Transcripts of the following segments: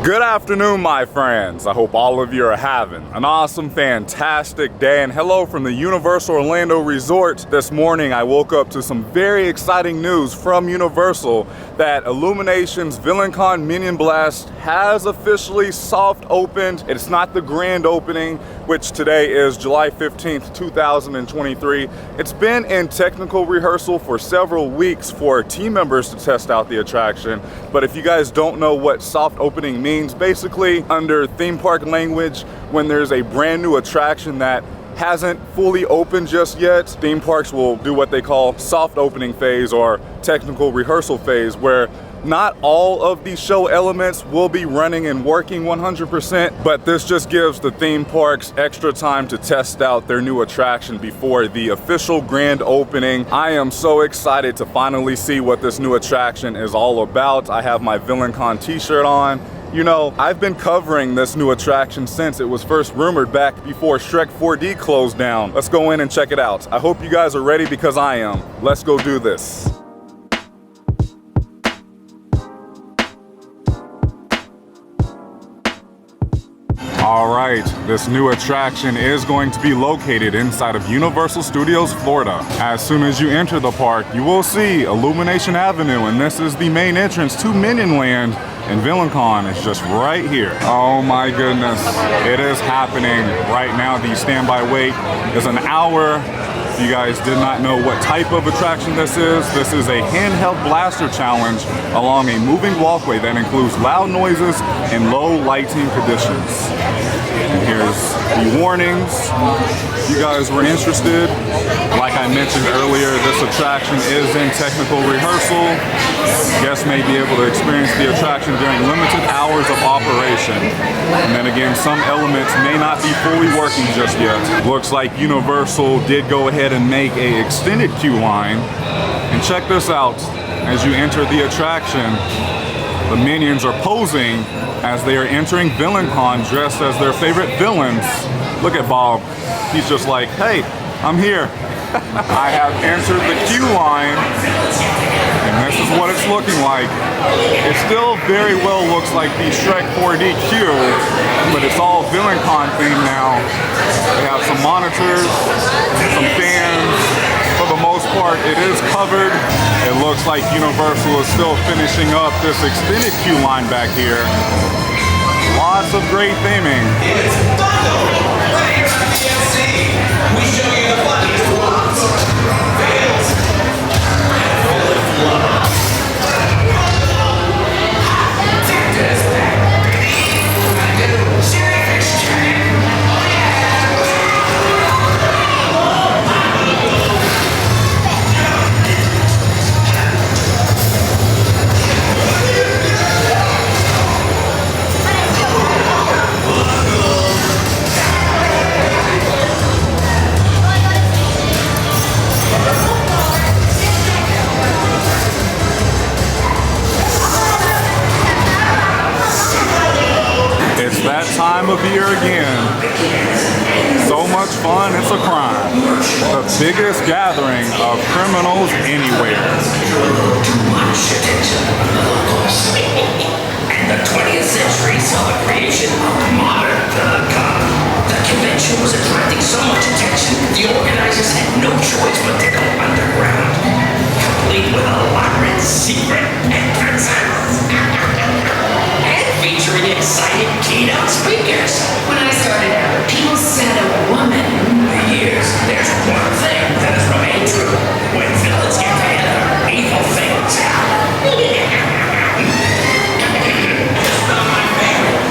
Good afternoon, my friends. I hope all of you are having an awesome, fantastic day. And hello from the Universal Orlando Resort. This morning, I woke up to some very exciting news from Universal that Illumination's VillainCon Minion Blast has officially soft opened. It's not the grand opening, which today is July 15th, 2023. It's been in technical rehearsal for several weeks for team members to test out the attraction. But if you guys don't know what soft opening means, basically under theme park language, when there's a brand new attraction that hasn't fully opened just yet, theme parks will do what they call soft opening phase or technical rehearsal phase, where not all of the show elements will be running and working 100%, but this just gives the theme parks extra time to test out their new attraction before the official grand opening. I am so excited to finally see what this new attraction is all about. I have my VillainCon t-shirt on. You know, I've been covering this new attraction since it was first rumored back before Shrek 4D closed down. Let's go in and check it out. I hope you guys are ready because I am. Let's go do this. All right, this new attraction is going to be located inside of Universal Studios, Florida. As soon as you enter the park, you will see Illumination Avenue, and this is the main entrance to Minion Land, and VillainCon is just right here. Oh my goodness, it is happening right now. The standby wait is an hour. If you guys did not know what type of attraction this is a handheld blaster challenge along a moving walkway that includes loud noises and low lighting conditions. And here's the warnings. If you guys were interested, like I mentioned earlier, this attraction is in technical rehearsal. Guests may be able to experience the attraction during limited hours of operation. And then again, some elements may not be fully working just yet. Looks like Universal did go ahead and make a extended queue line. And check this out, as you enter the attraction, the Minions are posing as they are entering VillainCon dressed as their favorite villains. Look at Bob, he's just like, hey, I'm here. I have entered the queue line, and this is what it's looking like. It still very well looks like the Shrek 4D queue, but it's all VillainCon themed now. They have some monitors, some fans. For the most part, it is covered. It looks like Universal is still finishing up this extended queue line back here. Lots of great theming. We show you the funniest ones. Time of year again. So much fun, it's a crime. The biggest gathering of criminals anywhere. Too much attention from the locals. And the 20th century saw the creation of modern VillainCon. The convention was attracting so much attention, the organizers had no choice but to go underground, complete with elaborate secret entrances. Featuring exciting keynote speakers. When I started out, people said a woman. For years, there's one thing that has remained true. When villains get together, evil things happen. It's not my favorite.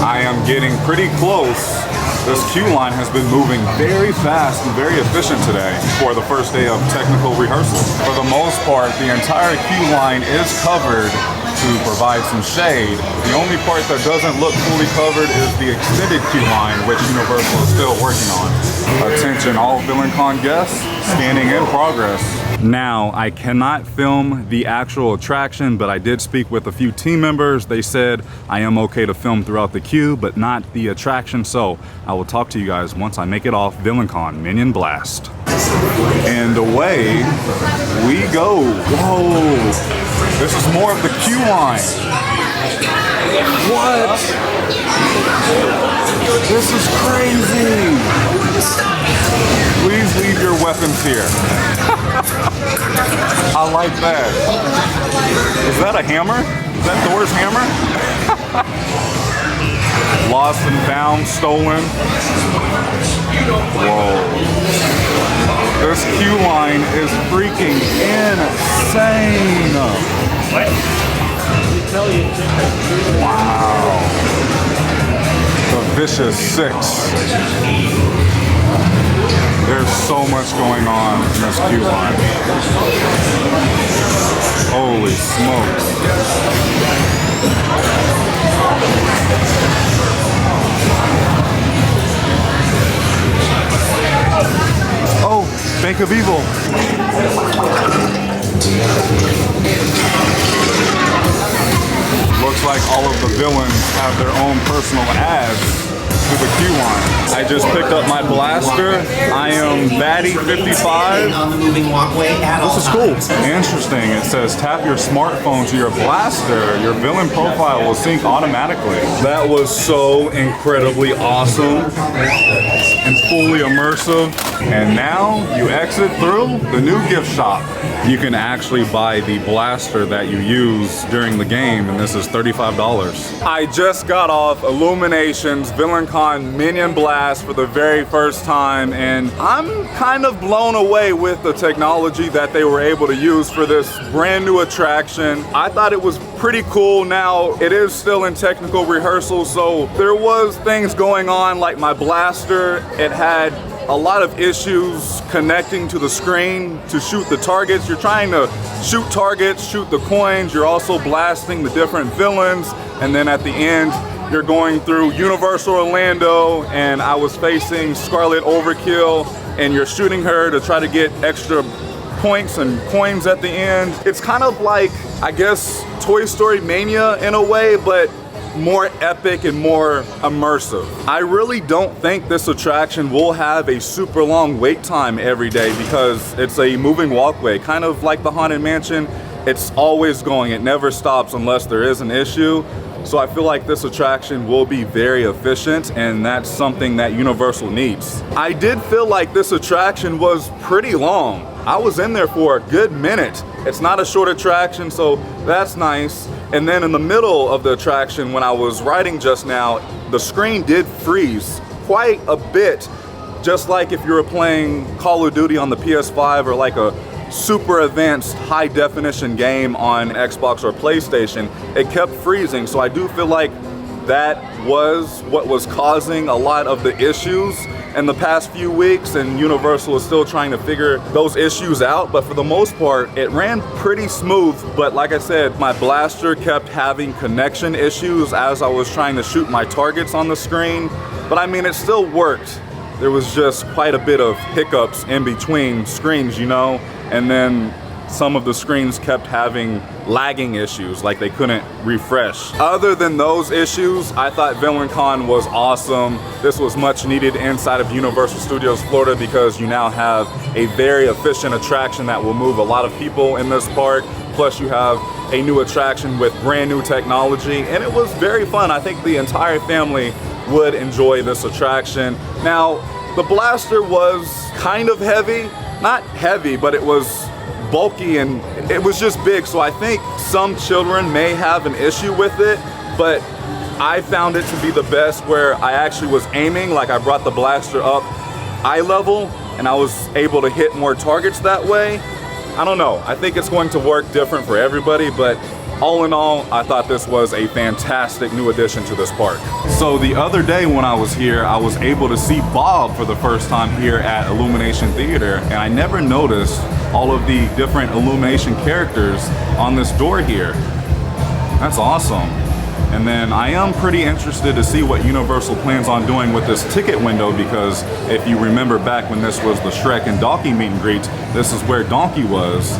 I am getting pretty close. This queue line has been moving very fast and very efficient today for the first day of technical rehearsal. For the most part, the entire queue line is covered to provide some shade. The only part that doesn't look fully covered is the extended queue line, which Universal is still working on. Attention all VillainCon guests, scanning in progress. Now, I cannot film the actual attraction, but I did speak with a few team members. They said I am okay to film throughout the queue, but not the attraction. So I will talk to you guys once I make it off VillainCon Minion Blast. And away we go. Whoa, this is more of the queue line. What? This is crazy. Please leave your weapons here. I like that. Is that a hammer? Is that Thor's hammer? Lost and found, stolen. Whoa. This queue line is freaking insane. Wow. The Vicious Six. There's so much going on in this queue line. Holy smokes. Oh, Bank of Evil. Looks like all of the villains have their own personal ads to the queue line. I just picked up my blaster. I am Batty 55. On the moving walkway at all This is cool. Interesting. It says tap your smartphone to your blaster. Your villain profile will sync automatically. That was so incredibly awesome and fully immersive. And now you exit through the new gift shop. You can actually buy the blaster that you use during the game, and this is $35. I just got off Illumination's VillainCon Minion Blast for the very first time, and I'm kind of blown away with the technology that they were able to use for this brand new attraction. I thought it was pretty cool. Now, it is still in technical rehearsal, so there was things going on, like my blaster. It had a lot of issues connecting to the screen to shoot the targets. You're trying to shoot targets, shoot the coins. You're also blasting the different villains. And then at the end, you're going through Universal Orlando, and I was facing Scarlet Overkill, and you're shooting her to try to get extra points and coins at the end. It's kind of like, I guess, Toy Story Mania in a way, but more epic and more immersive. I really don't think this attraction will have a super long wait time every day because it's a moving walkway, kind of like the Haunted Mansion. It's always going, it never stops unless there is an issue. So I feel like this attraction will be very efficient, and that's something that Universal needs. I did feel like this attraction was pretty long. I was in there for a good minute. It's not a short attraction, so that's nice. And then in the middle of the attraction, when I was riding just now, the screen did freeze quite a bit. Just like if you were playing Call of Duty on the PS5 or like a super advanced high definition game on Xbox or PlayStation, it kept freezing. So I do feel like that was what was causing a lot of the issues in the past few weeks, and Universal is still trying to figure those issues out, but for the most part, it ran pretty smooth. But like I said, my blaster kept having connection issues as I was trying to shoot my targets on the screen, but I mean, it still worked. There was just quite a bit of hiccups in between screens, you know, and then some of the screens kept having lagging issues, like they couldn't refresh. Other than those issues, I thought VillainCon was awesome. This was much needed inside of Universal Studios Florida because you now have a very efficient attraction that will move a lot of people in this park. Plus you have a new attraction with brand new technology, and it was very fun. I think the entire family would enjoy this attraction. Now, the blaster was kind of heavy. Not heavy, but it was bulky and it was just big, so I think some children may have an issue with it, but I found it to be the best where I actually was aiming, like I brought the blaster up eye level and I was able to hit more targets that way. I don't know, I think it's going to work different for everybody, but all in all, I thought this was a fantastic new addition to this park. So the other day when I was here, I was able to see Bob for the first time here at Illumination Theater, and I never noticed all of the different Illumination characters on this door here. That's awesome. And then I am pretty interested to see what Universal plans on doing with this ticket window, because if you remember back when this was the Shrek and Donkey meet and greet, this is where Donkey was.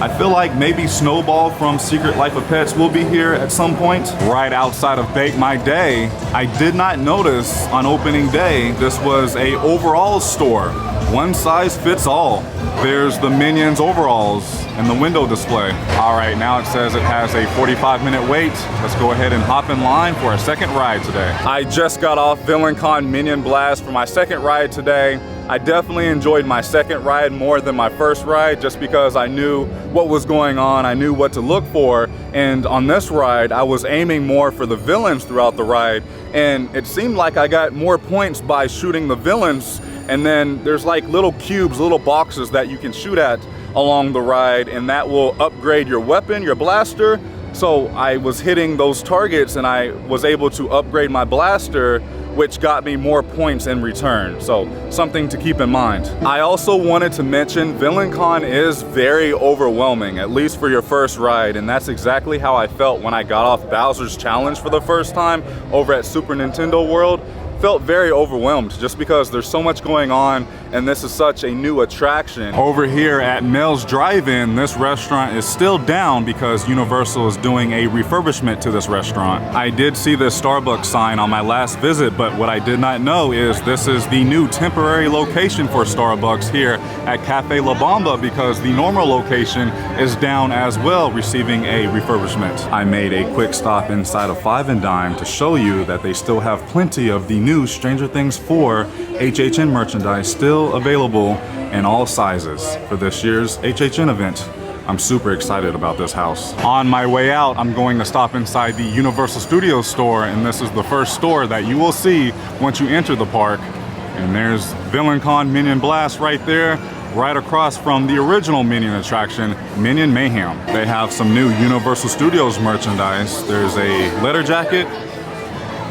I feel like maybe Snowball from Secret Life of Pets will be here at some point. Right outside of Bake My Day, I did not notice on opening day this was a overalls store. One size fits all. There's the Minions overalls in the window display. All right, now it says it has a 45-minute wait. Let's go ahead and hop in line for a second ride today. I just got off VillainCon Minion Blast for my second ride today. I definitely enjoyed my second ride more than my first ride, just because I knew what was going on, I knew what to look for, and on this ride I was aiming more for the villains throughout the ride, and it seemed like I got more points by shooting the villains. And then there's like little cubes, little boxes that you can shoot at along the ride, and that will upgrade your weapon, your blaster. So I was hitting those targets and I was able to upgrade my blaster, which got me more points in return. So something to keep in mind. I also wanted to mention VillainCon is very overwhelming, at least for your first ride. And that's exactly how I felt when I got off Bowser's Challenge for the first time over at Super Nintendo World. Felt very overwhelmed just because there's so much going on and this is such a new attraction. Over here at Mel's Drive-In, this restaurant is still down because Universal is doing a refurbishment to this restaurant. I did see this Starbucks sign on my last visit, but what I did not know is this is the new temporary location for Starbucks here at Cafe La Bamba, because the normal location is down as well, receiving a refurbishment. I made a quick stop inside of Five and Dime to show you that they still have plenty of the new Stranger Things 4 HHN merchandise still available in all sizes for this year's HHN event. I'm super excited about this house. On my way out, I'm going to stop inside the Universal Studios store, and this is the first store that you will see once you enter the park. And there's VillainCon Minion Blast right there, right across from the original Minion attraction, Minion Mayhem. They have some new Universal Studios merchandise. There's a leather jacket.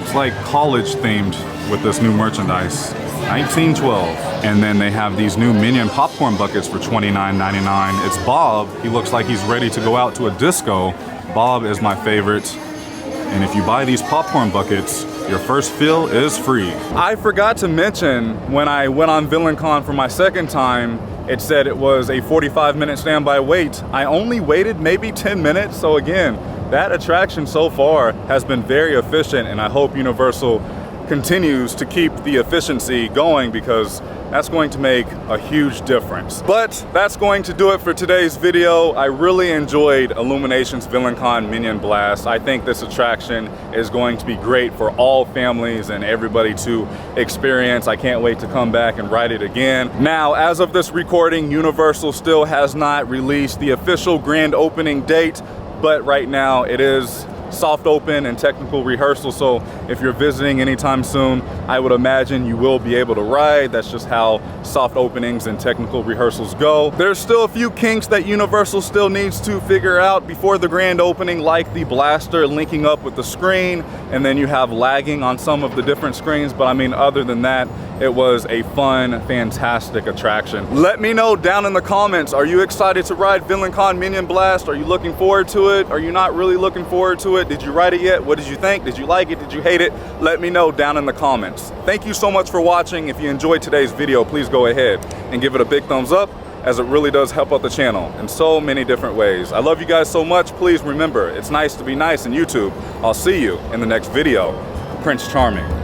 It's like college themed with this new merchandise. 1912. And then they have these new Minion popcorn buckets for $29.99. It's Bob. He looks like he's ready to go out to a disco. Bob is my favorite. And if you buy these popcorn buckets, your first fill is free. I forgot to mention, when I went on VillainCon for my second time, it said it was a 45-minute standby wait. I only waited maybe 10 minutes. So again, that attraction so far has been very efficient, and I hope Universal continues to keep the efficiency going, because that's going to make a huge difference. But that's going to do it for today's video. I really enjoyed Illumination's VillainCon Minion Blast. I think this attraction is going to be great for all families and everybody to experience. I can't wait to come back and ride it again. Now, as of this recording, Universal still has not released the official grand opening date, but right now it is soft open and technical rehearsal, so if you're visiting anytime soon, I would imagine you will be able to ride. That's just how soft openings and technical rehearsals go. There's still a few kinks that Universal still needs to figure out before the grand opening, like the blaster linking up with the screen, and then you have lagging on some of the different screens, but I mean, other than that, it was a fun, fantastic attraction. Let me know down in the comments, are you excited to ride VillainCon Minion Blast? Are you looking forward to it? Are you not really looking forward to it? Did you ride it yet? What did you think? Did you like it? Did you hate it? Let me know down in the comments. Thank you so much for watching. If you enjoyed today's video, please go ahead and give it a big thumbs up, as it really does help out the channel in so many different ways. I love you guys so much. Please remember, it's nice to be nice in YouTube. I'll see you in the next video. Prince Charming.